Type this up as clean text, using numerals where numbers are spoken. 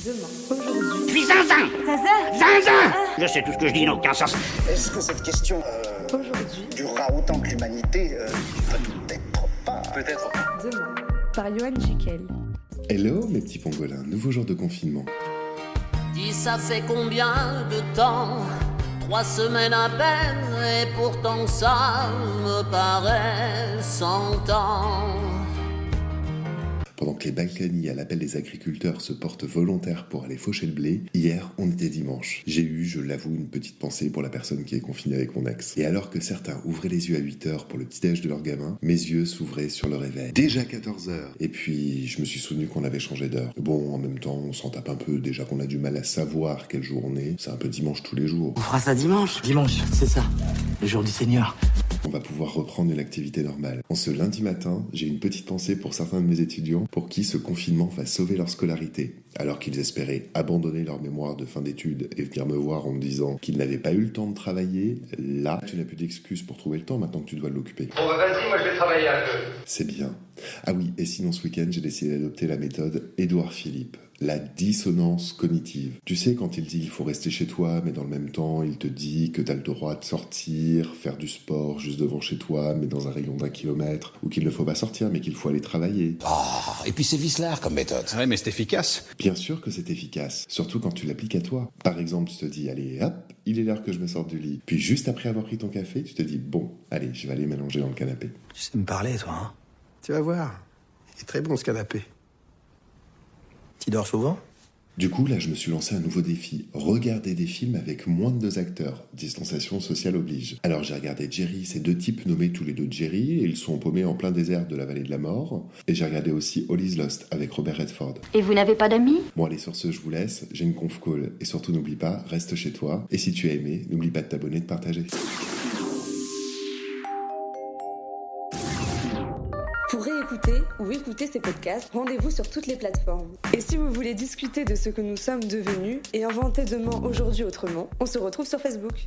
demain, aujourd'hui. Je suis zinzin. Zinzin. Je sais, tout ce que je dis n'a aucun sens. Est-ce que cette question Aujourd'hui, durera autant que l'humanité Peut-être pas. Peut-être. demain, par Johan Jekyll. Hello mes petits pangolins, nouveau jour de confinement. Dis ça fait combien de temps? 3 semaines à peine, et pourtant ça me paraît 100 ans. Pendant que les Balkany à l'appel des agriculteurs se portent volontaires pour aller faucher le blé, hier on était dimanche. J'ai eu, je l'avoue, une petite pensée pour la personne qui est confinée avec mon ex. Et alors que certains ouvraient les yeux à 8h pour le petit-déj de leur gamin, mes yeux s'ouvraient sur le réveil. Déjà 14h. Et puis je me suis souvenu qu'on avait changé d'heure. Bon, en même temps, on s'en tape un peu, déjà qu'on a du mal à savoir quel jour on est. C'est un peu dimanche tous les jours. On fera ça dimanche. Dimanche, c'est ça. Le jour du Seigneur. On va pouvoir reprendre une activité normale. En ce lundi matin, j'ai une petite pensée pour certains de mes étudiants pour qui ce confinement va sauver leur scolarité. Alors qu'ils espéraient abandonner leur mémoire de fin d'études et venir me voir en me disant qu'ils n'avaient pas eu le temps de travailler, là, tu n'as plus d'excuses pour trouver le temps maintenant que tu dois l'occuper. Bon bah vas-y, moi je vais travailler un peu. C'est bien. Ah oui, et sinon ce week-end, j'ai décidé d'adopter la méthode Édouard Philippe. La dissonance cognitive. Tu sais, quand il dit il faut rester chez toi, mais dans le même temps, il te dit que t'as le droit de sortir, faire du sport juste devant chez toi, mais dans un rayon d'1 kilomètre, ou qu'il ne faut pas sortir, mais qu'il faut aller travailler. Et puis c'est vicelard comme méthode. Ouais, mais c'est efficace. Bien sûr que c'est efficace, surtout quand tu l'appliques à toi. Par exemple, tu te dis, allez, hop, il est l'heure que je me sorte du lit. Puis juste après avoir pris ton café, tu te dis, bon, allez, je vais aller m'allonger dans le canapé. Tu sais me parler, toi, hein? Tu vas voir, il est très bon ce canapé. Tu dors souvent? Du coup, là, je me suis lancé un nouveau défi. Regarder des films avec moins de 2 acteurs. Distanciation sociale oblige. Alors, j'ai regardé Jerry, ces 2 types nommés tous les 2 Jerry, et ils sont paumés en plein désert de la vallée de la mort. Et j'ai regardé aussi All is Lost avec Robert Redford. Et vous n'avez pas d'amis? Bon, allez, sur ce, je vous laisse. J'ai une conf call. Et surtout, n'oublie pas, reste chez toi. Et si tu as aimé, n'oublie pas de t'abonner et de partager. Pour réécouter ou écouter ces podcasts, rendez-vous sur toutes les plateformes. Et si vous voulez discuter de ce que nous sommes devenus et inventer demain, aujourd'hui, autrement, on se retrouve sur Facebook.